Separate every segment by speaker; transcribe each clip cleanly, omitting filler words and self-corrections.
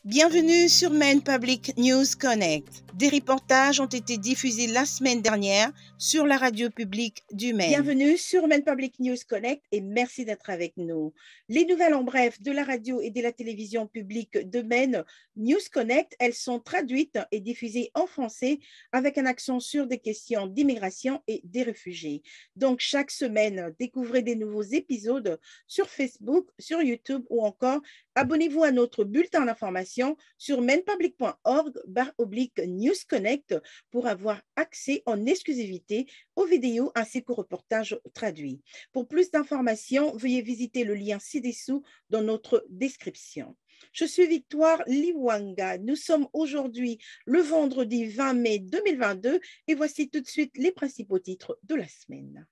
Speaker 1: Bienvenue sur Maine Public News Connect. Des reportages ont été diffusés la semaine dernière sur la radio publique du Maine.
Speaker 2: Bienvenue sur Maine Public News Connect et merci d'être avec nous. Les nouvelles en bref de la radio et de la télévision publique de Maine News Connect, elles sont traduites et diffusées en français avec un accent sur des questions d'immigration et des réfugiés. Donc chaque semaine, découvrez des nouveaux épisodes sur Facebook, sur YouTube ou encore abonnez-vous à notre bulletin d'information sur mainepublic.org/News Connect pour avoir accès en exclusivité aux vidéos ainsi qu'aux reportages traduits. Pour plus d'informations, veuillez visiter le lien ci-dessous dans notre description. Je suis Victoire Liwanga. Nous sommes aujourd'hui le vendredi 20 mai 2022 et voici tout de suite les principaux titres de la semaine.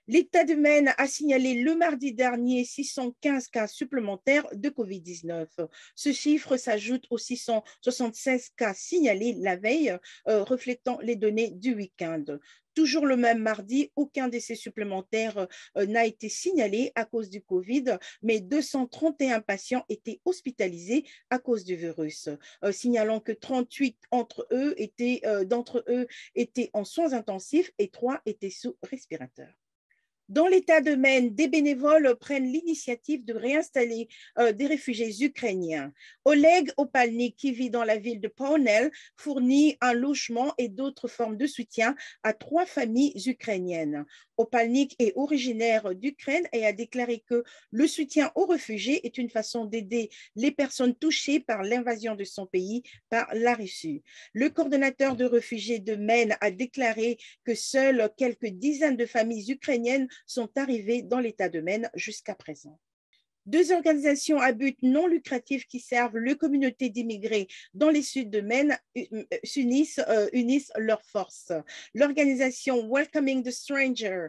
Speaker 2: L'État de Maine a signalé le mardi dernier 615 cas supplémentaires de COVID-19. Ce chiffre s'ajoute aux 676 cas signalés la veille, reflétant les données du week-end. Toujours le même mardi, aucun décès supplémentaire n'a été signalé à cause du Covid, mais 231 patients étaient hospitalisés à cause du virus, signalant que 38 d'entre eux étaient en soins intensifs et 3 étaient sous respirateur. Dans l'État de Maine, des bénévoles prennent l'initiative de réinstaller des réfugiés ukrainiens. Oleg Opalnik, qui vit dans la ville de Pownell, fournit un logement et d'autres formes de soutien à 3 familles ukrainiennes. Opalnik est originaire d'Ukraine et a déclaré que le soutien aux réfugiés est une façon d'aider les personnes touchées par l'invasion de son pays par la Russie. Le coordonnateur de réfugiés de Maine a déclaré que seules quelques dizaines de familles ukrainiennes sont arrivées dans l'État de Maine jusqu'à présent. 2 organisations à but non lucratif qui servent les communautés d'immigrés dans les Suds de Maine unissent leurs forces. L'organisation Welcoming the Stranger,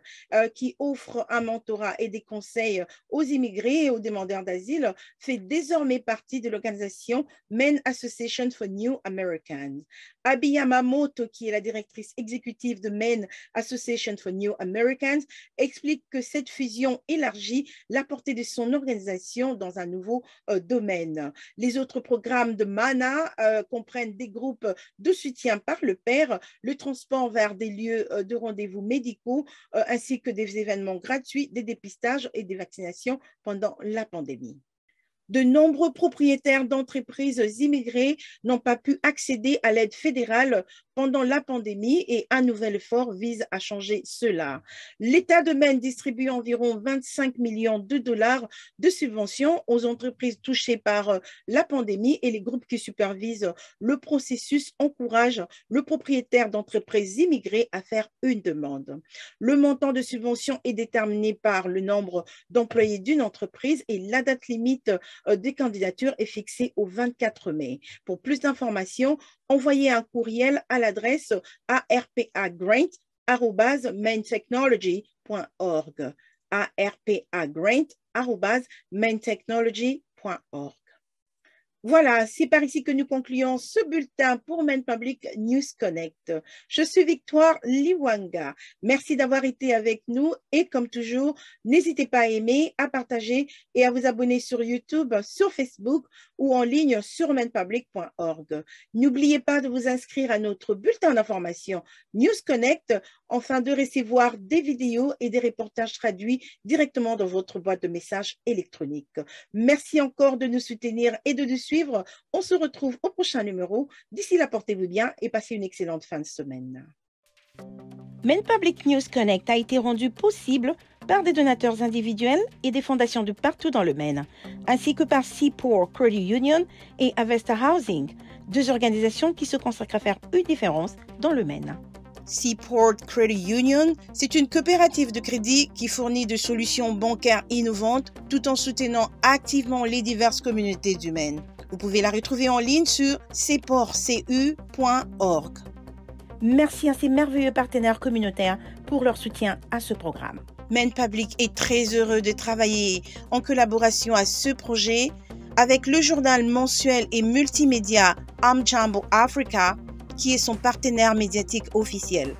Speaker 2: qui offre un mentorat et des conseils aux immigrés et aux demandeurs d'asile, fait désormais partie de l'organisation Maine Association for New Americans. Abby Yamamoto, qui est la directrice exécutive de Maine Association for New Americans, explique que cette fusion élargit la portée de son organisation dans un nouveau domaine. Les autres programmes de MANA comprennent des groupes de soutien par le pair, le transport vers des lieux de rendez-vous médicaux, ainsi que des événements gratuits, des dépistages et des vaccinations pendant la pandémie. De nombreux propriétaires d'entreprises immigrées n'ont pas pu accéder à l'aide fédérale pendant la pandémie et un nouvel effort vise à changer cela. L'État de Maine distribue environ 25 millions de dollars de subventions aux entreprises touchées par la pandémie et les groupes qui supervisent le processus encouragent le propriétaire d'entreprises immigrées à faire une demande. Le montant de subvention est déterminé par le nombre d'employés d'une entreprise et la date limite des candidatures est fixée au 24 mai. Pour plus d'informations, envoyez un courriel à l'adresse arpagrant@mainetechnology.org. arpagrant@mainetechnology.org. Voilà, c'est par ici que nous concluons ce bulletin pour Maine Public News Connect. Je suis Victoire Liwanga. Merci d'avoir été avec nous et comme toujours, n'hésitez pas à aimer, à partager et à vous abonner sur YouTube, sur Facebook ou en ligne sur mainepublic.org. N'oubliez pas de vous inscrire à notre bulletin d'information News Connect afin de recevoir des vidéos et des reportages traduits directement dans votre boîte de messages électronique. Merci encore de nous soutenir et de nous suivre. On se retrouve au prochain numéro. D'ici là, portez-vous bien et passez une excellente fin de semaine.
Speaker 1: Maine Public News Connect a été rendu possible par des donateurs individuels et des fondations de partout dans le Maine, ainsi que par Seaport Credit Union et Avesta Housing, 2 organisations qui se consacrent à faire une différence dans le Maine. Seaport Credit Union, c'est une coopérative de crédit qui fournit des solutions bancaires innovantes tout en soutenant activement les diverses communautés du Maine. Vous pouvez la retrouver en ligne sur seaportcu.org. Merci à ces merveilleux partenaires communautaires pour leur soutien à ce programme. Maine Public est très heureux de travailler en collaboration à ce projet avec le journal mensuel et multimédia Amjambo Africa, qui est son partenaire médiatique officiel.